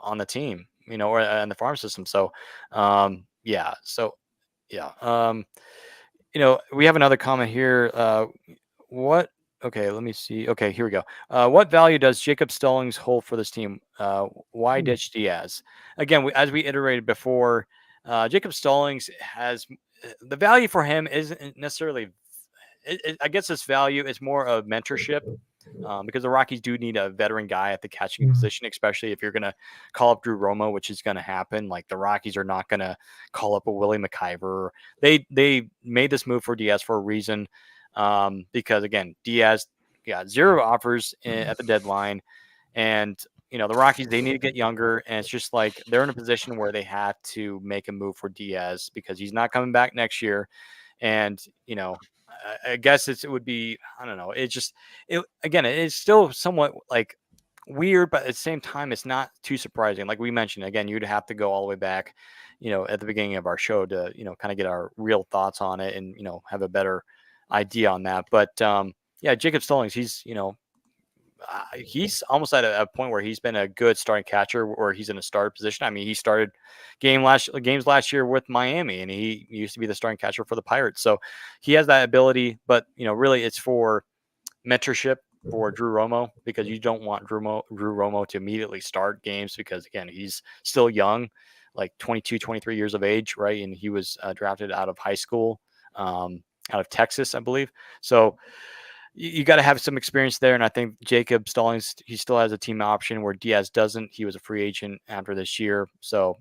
on the team, or in the farm system. So, we have another comment here. Okay, let me see. Okay, here we go. What value does Jacob Stallings hold for this team? Why ditch Diaz? Again, as we iterated before, Jacob Stallings has the value for him isn't necessarily. I guess this value is more of mentorship because the Rockies do need a veteran guy at the catching position, especially if you're going to call up Drew Romo, which is going to happen. Like the Rockies are not going to call up a Willie McIver. They made this move for Diaz for a reason because again, Diaz got 0 offers at the deadline, and the Rockies, they need to get younger, and it's just like they're in a position where they have to make a move for Diaz because he's not coming back next year. And, I guess it would be, I don't know. It's still somewhat like weird, but at the same time, it's not too surprising. Like we mentioned, again, you'd have to go all the way back, at the beginning of our show to, kind of get our real thoughts on it and, have a better idea on that. But, Jacob Stallings, he's almost at a point where he's been a good starting catcher or he's in a starter position. I mean, he started games last year with Miami, and he used to be the starting catcher for the Pirates. So he has that ability, but really it's for mentorship for Drew Romo because you don't want Drew Romo to immediately start games because again, he's still young, like 22, 23 years of age. Right. And he was drafted out of high school, out of Texas, I believe. So you got to have some experience there. And I think Jacob Stallings, he still has a team option where Diaz doesn't. He was a free agent after this year. So,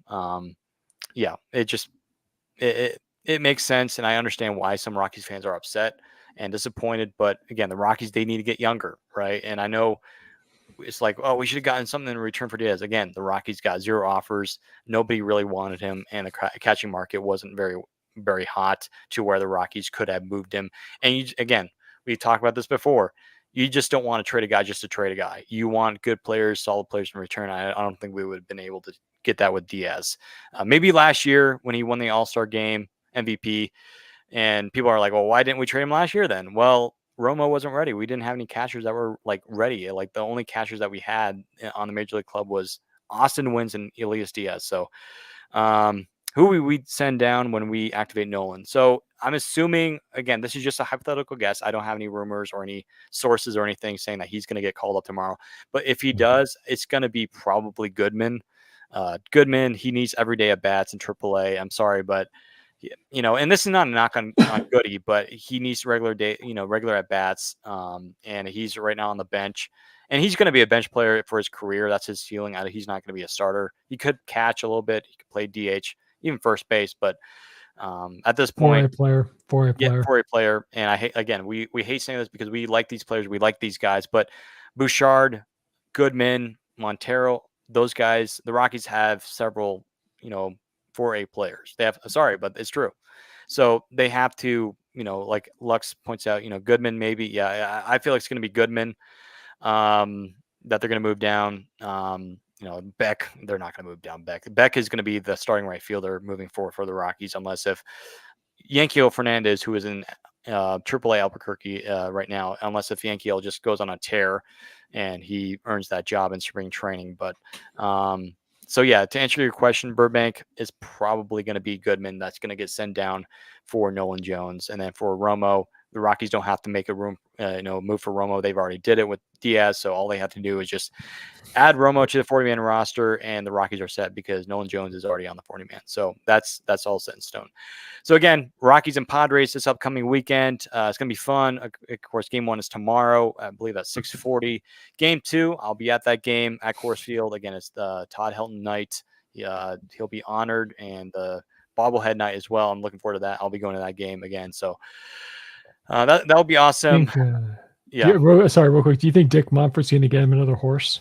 it makes sense. And I understand why some Rockies fans are upset. and disappointed. But again, the Rockies, they need to get younger, right? And I know it's like, oh, we should have gotten something in return for Diaz. Again, the Rockies got 0 offers. Nobody really wanted him, and the catching market wasn't very hot to where the Rockies could have moved him. And again, we talked about this before. You just don't want to trade a guy just to trade a guy. You want good players, solid players in return. I don't think we would have been able to get that with Diaz. Maybe last year when he won the All-Star game MVP, and people are like, well, why didn't we trade him last year then? Well, Romo wasn't ready. We didn't have any catchers that were like ready. Like the only catchers that we had on the Major League Club was Austin Wynns and Elias Diaz. So who we send down when we activate Nolan? So I'm assuming, again, this is just a hypothetical guess. I don't have any rumors or any sources or anything saying that he's going to get called up tomorrow. But if he does, it's going to be probably Goodman. Goodman, he needs every day at bats in AAA. I'm sorry, but and this is not a knock on Goody, but he needs regular at bats. And he's right now on the bench, and he's going to be a bench player for his career. That's his ceiling. He's not going to be a starter. He could catch a little bit. He could play DH, even first base, but at this point, 4A player. And I hate, again, we hate saying this because we like these players, we like these guys, but Bouchard, Goodman, Montero, those guys, the Rockies have several, 4A players. They have, sorry, but it's true. So they have to, like Lux points out, Goodman maybe. Yeah, I feel like it's going to be Goodman that they're going to move down. Beck, they're not going to move down Beck. Beck is going to be the starting right fielder moving forward for the Rockies, unless if Yankiel Fernandez, who is in AAA Albuquerque right now, unless if Yankiel just goes on a tear and he earns that job in spring training. But so, yeah, to answer your question, Burbank is probably going to be Goodman. That's going to get sent down for Nolan Jones. And then for Romo, the Rockies don't have to make a move for Romo. They've already did it with Diaz. So all they have to do is just add Romo to the 40-man roster, and the Rockies are set because Nolan Jones is already on the 40-man. So that's all set in stone. So again, Rockies and Padres this upcoming weekend. It's going to be fun. Of course, game 1 is tomorrow. I believe at 6:40. Game 2, I'll be at that game at Coors Field. Again, it's the Todd Helton night. He'll be honored, and the bobblehead night as well. I'm looking forward to that. I'll be going to that game again. So that'll be awesome. Sorry, real quick. Do you think Dick Monfort's going to get him another horse?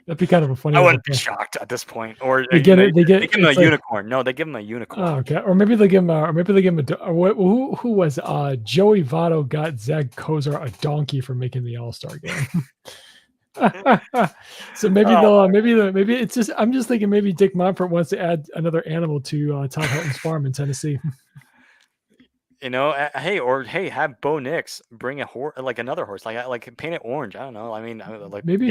That'd be kind of a funny. I wouldn't be shocked at this point. Or they give him a unicorn. No, they give him a unicorn. Oh, okay. Or maybe they give him who was Joey Votto got Zach Kozar a donkey for making the All-Star game. So maybe maybe it's just, I'm just thinking maybe Dick Monfort wants to add another animal to Todd Helton's farm in Tennessee. Hey, have Bo Nix bring a horse, like another horse, like paint it orange. I don't know. I mean, like maybe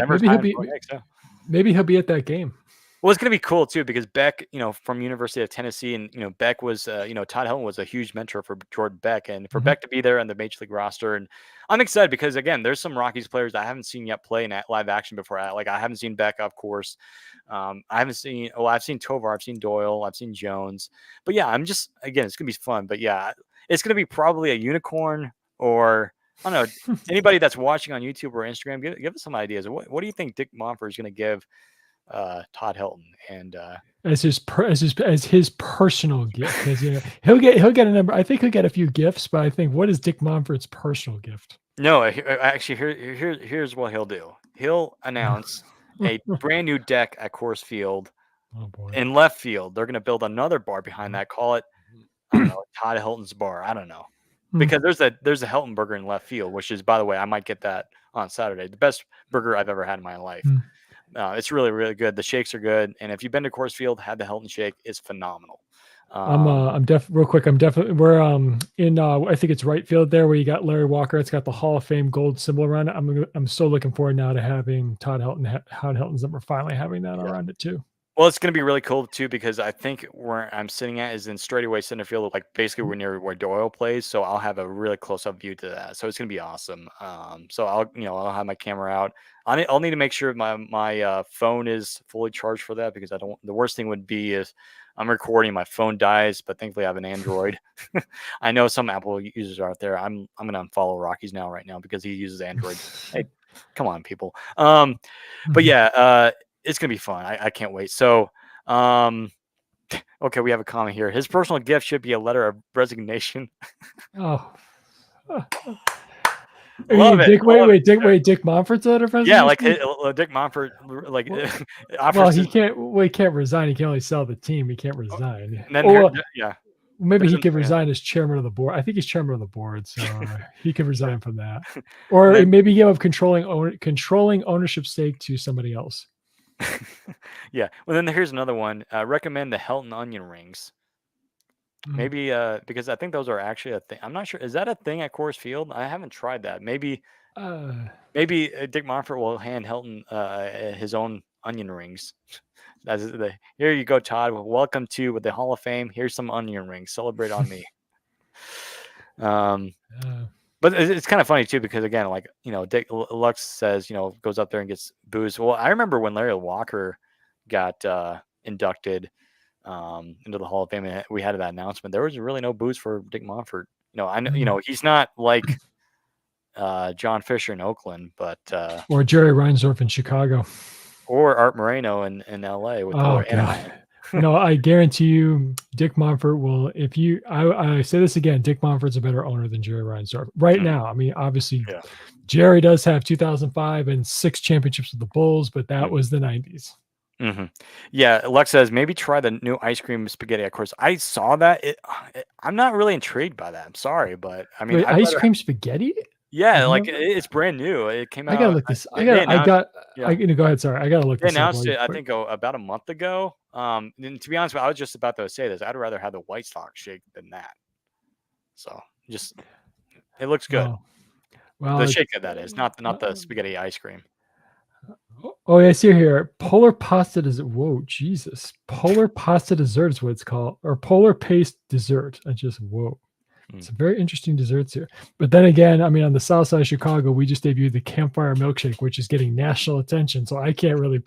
he'll be at that game. Well, it's going to be cool too because Beck, from University of Tennessee, and Beck was, Todd Helton was a huge mentor for Jordan Beck, and for Beck to be there on the Major League roster, and I'm excited because again, there's some Rockies players that I haven't seen yet play in live action before. I haven't seen Beck, of course. I've seen Tovar, I've seen Doyle, I've seen Jones, but yeah, it's going to be fun. But yeah, it's going to be probably a unicorn, or I don't know. Anybody that's watching on YouTube or Instagram, give us some ideas. What do you think Dick Monfort is going to give Todd Helton and as his personal gift? Because he'll get a number. I think he'll get a few gifts, but I think, what is Dick Monfort's personal gift? No, actually, here's what he'll do. He'll announce a brand new deck at Coors Field. Oh boy! In left field, they're going to build another bar behind that. Call it, I don't know, Todd Helton's bar. I don't know, because there's a Helton burger in left field, which is, by the way, I might get that on Saturday. The best burger I've ever had in my life. It's really, really good. The shakes are good, and if you've been to Coors Field, had the Helton shake, it's phenomenal. We're in I think it's right field there where you got Larry Walker. It's got the Hall of Fame gold symbol around it. I'm so looking forward now to having Todd Helton's number, finally having that around it too. Well, it's going to be really cool too, because I think where I'm sitting at is in straightaway center field, like basically we're near where Doyle plays. So I'll have a really close up view to that. So it's going to be awesome. So I'll have my camera out. I'll need to make sure my phone is fully charged for that, because the worst thing would be if I'm recording, my phone dies, but thankfully I have an Android. I know some Apple users are out there. I'm going to unfollow Rockies right now because he uses Android. Hey, come on, people. But yeah, it's going to be fun. I can't wait. So, Okay, we have a comment here. His personal gift should be a letter of resignation. Oh. I Love mean, it. Dick. I love it. Dick Monfort's letter of Yeah, like resignation. Dick Monfort, like Well, well, offers he to. can't. Well, he can't resign. He can only sell the team. He can't Oh, resign. and then Or yeah, maybe there's he an, could yeah. resign as chairman of the board. I think he's chairman of the board, so he could resign from that. And Or then maybe give up controlling ownership stake to somebody else. yeah. Well, then here's another one. Recommend the Helton onion rings. Mm. Maybe because I think those are actually a thing. I'm not sure. Is that a thing at Coors Field? I haven't tried that. Uh, Maybe Dick Monfort will hand Helton his own onion rings. Here you go, Todd. Welcome to the Hall of Fame. Here's some onion rings. Celebrate on me. Um, uh, but it's kind of funny too because again, like Dick Lux says, goes up there and gets booze. Well, I remember when Larry Walker got inducted into the Hall of Fame, and we had that announcement. There was really no booze for Dick Monfort. I know, he's not like John Fisher in Oakland, but or Jerry Reinsdorf in Chicago. or Art Moreno in LA with Oh Anaheim. God. No, I guarantee you, Dick Monfort will. If you, I say this again, Dick Monfort's a better owner than Jerry Reinsdorf right now. I mean, obviously, Yeah. Jerry does have 2005 and 6 championships with the Bulls, but that was the 90s. Mm-hmm. Yeah, Lex says maybe try the new ice cream spaghetti. Of course, I saw that. I'm not really intrigued by that. I'm sorry, but I mean, Wait, ice cream spaghetti? Yeah, like it's brand new. It came I gotta out. look this. They I announced. go ahead. Sorry, I gotta look They this up. announced it, I think, about a month ago. And to be honest, I was just about to say this. I'd rather have the White Sox shake than that. So just, it looks good. Well, The shake that is, not the spaghetti ice cream. Oh, yeah, I see here. Polar pasta dessert. Whoa, Jesus! Polar pasta dessert is what it's called, or polar paste dessert. Whoa. It's a very interesting desserts here. But then again, I mean, on the south side of Chicago, we just debuted the Campfire Milkshake, which is getting national attention. So I can't really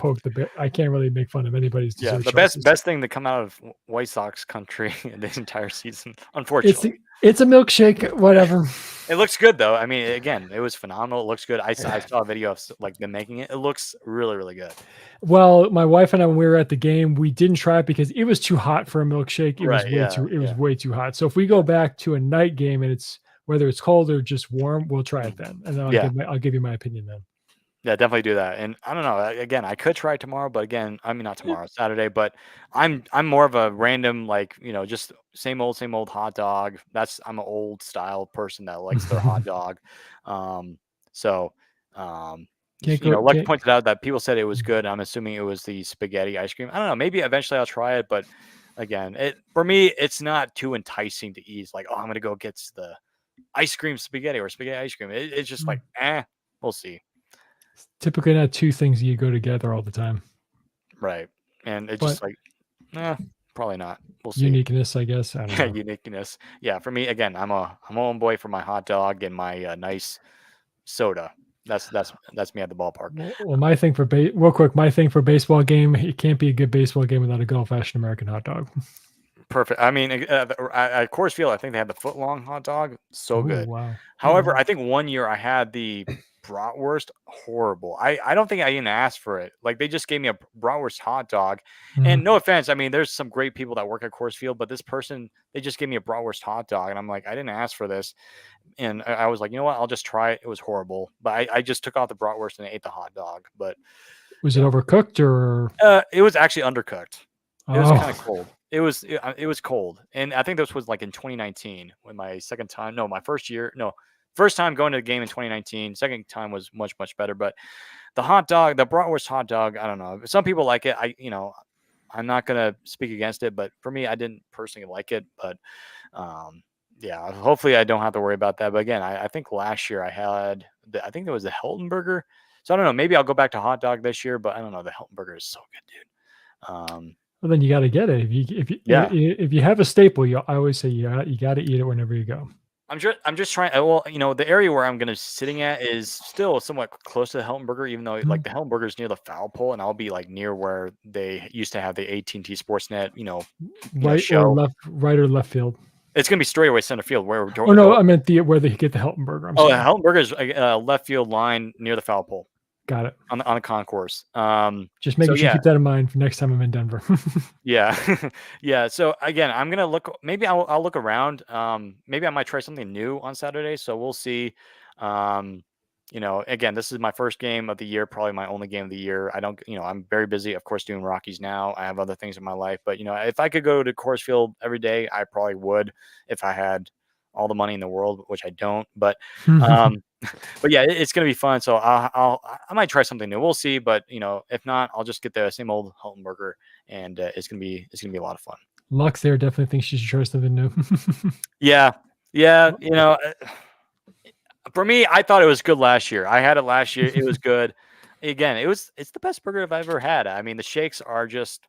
I can't really make fun of anybody's dessert. Yeah, the best thing to come out of White Sox country in this entire season, unfortunately. It's a milkshake, whatever. It looks good though. I mean, again, it was phenomenal. It looks good. I saw a video of like them making it. It looks really, really good. Well, my wife and I, when we were at the game, we didn't try it because it was too hot for a milkshake. It was way too hot. So if we go back to a night game and it's whether it's cold or just warm, we'll try it then, and then I'll give you my opinion then. Yeah, definitely do that. And I don't know. Again, I could try tomorrow, but again, I mean not tomorrow, Saturday. But I'm more of a random just same old hot dog. I'm an old style person that likes their hot dog. Like pointed out that people said it was good. I'm assuming it was the spaghetti ice cream. I don't know. Maybe eventually I'll try it, but again, for me, it's not too enticing to eat. Like, oh, I'm gonna go get the ice cream spaghetti or spaghetti ice cream. It's just like, we'll see. Typically not two things you go together all the time. Right. And it's just like, probably not. We'll see. Uniqueness, I guess. I don't know. Uniqueness. Yeah. For me, again, I'm a home boy for my hot dog and my nice soda. That's me at the ballpark. Well, my thing for baseball game, it can't be a good baseball game without a good old-fashioned American hot dog. Perfect. I mean, at Coors Field, I think they had the foot-long hot dog. So good. Wow. However, I think one year I had the bratwurst. Horrible. I don't think I even asked for it. Like, they just gave me a bratwurst hot dog. And no offense, I mean, there's some great people that work at Coors Field, but this person, they just gave me a bratwurst hot dog, and I'm like, I didn't ask for this. And I was like, you know what? I'll just try it. It was horrible, but I just took off the bratwurst and ate the hot dog. But was it overcooked or? It was actually undercooked. It was kind of cold. It was cold, and I think this was like in 2019 when my first time going to the game in 2019. Second time was much better, but the bratwurst hot dog, I don't know. Some people like it. I'm not gonna speak against it, but for me, I didn't personally like it. But yeah, hopefully I don't have to worry about that. But again, I think last year I had I think there was the Hilton burger. So I don't know. Maybe I'll go back to hot dog this year, but I don't know. The Hilton burger is so good, dude. Well, then you got to get it. If you have a staple, I always say you got to eat it whenever you go. I'm just trying. Well, the area where I'm going to sitting at is still somewhat close to the Hilton Burger, even though like the Hilton Burger is near the foul pole, and I'll be like near where they used to have the AT&T Sportsnet, right or left field. It's going to be straight away center field. I meant where they get the Hilton Burger. The Hilton Burger is left field line near the foul pole. Got it. on the concourse. Just So making sure you yeah, keep that in mind for next time I'm in Denver. yeah, yeah. So again, I'm gonna look. Maybe I'll look around. Maybe I might try something new on Saturday. So we'll see. Um, again, this is my first game of the year, probably my only game of the year. I don't, I'm very busy, of course, doing Rockies now. I have other things in my life, but if I could go to Coors Field every day, I probably would if I had all the money in the world, which I don't. Um, but yeah, it's gonna be fun. So I might try something new. We'll see. But if not, I'll just get the same old Hilton burger, and it's gonna be a lot of fun. Lux there definitely thinks you should try something new. Yeah, yeah. For me, I thought it was good last year. I had it last year. It was good. Again, it's the best burger I've ever had. I mean, the shakes are just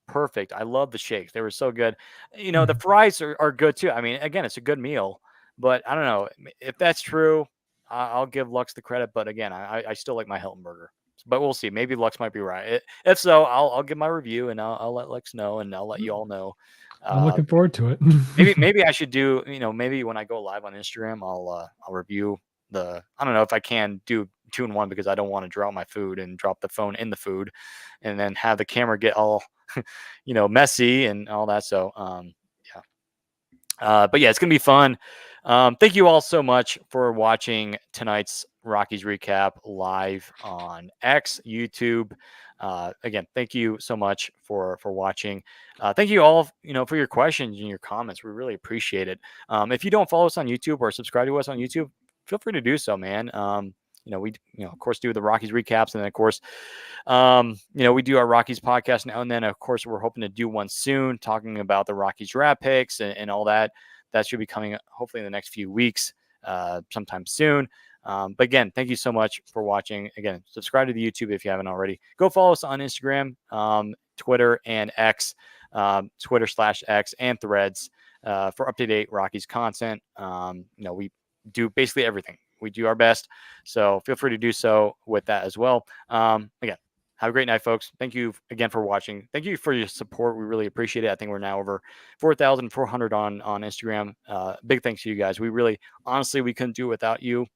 perfect. I love the shakes. They were so good. The Mhm. fries are good too. I mean, again, it's a good meal, but I don't know if that's true. I'll give Lux the credit, but again, I still like my Hilton burger. But we'll see. Maybe Lux might be right. If so, I'll give my review and I'll let Lux know and I'll let you all know. I'm Uh, looking forward to it. maybe I should do. Maybe when I go live on Instagram, I'll review the. I don't know if I can do 2-in-1 because I don't want to drop my food and drop the phone in the food, and then have the camera get all messy and all that. So, yeah. But yeah, it's gonna be fun. Thank you all so much for watching tonight's Rockies recap live on X, YouTube. Again, thank you so much for watching. Thank you all, for your questions and your comments. We really appreciate it. If you don't follow us on YouTube or subscribe to us on YouTube, feel free to do so, man. We, of course, do the Rockies recaps, and then of course, we do our Rockies podcast now and then. Of course, we're hoping to do one soon, talking about the Rockies draft picks and all that. That should be coming hopefully in the next few weeks, sometime soon. But again, thank you so much for watching. Again, subscribe to the YouTube if you haven't already. Go follow us on Instagram, Twitter, and X, Twitter/X, and Threads for up-to-date Rockies content. We do basically everything. We do our best. So feel free to do so with that as well. Again, have a great night, folks. Thank you again for watching. Thank you for your support. We really appreciate it. I think we're now over 4,400 on Instagram. Big thanks to you guys. We really, honestly, we couldn't do it without you.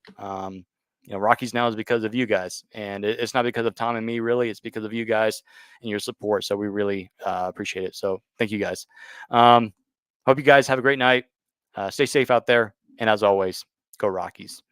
Rockies now is because of you guys, and it's not because of Tom and me. Really, it's because of you guys and your support. So we really appreciate it. So thank you guys. Hope you guys have a great night. Stay safe out there, and as always, go Rockies.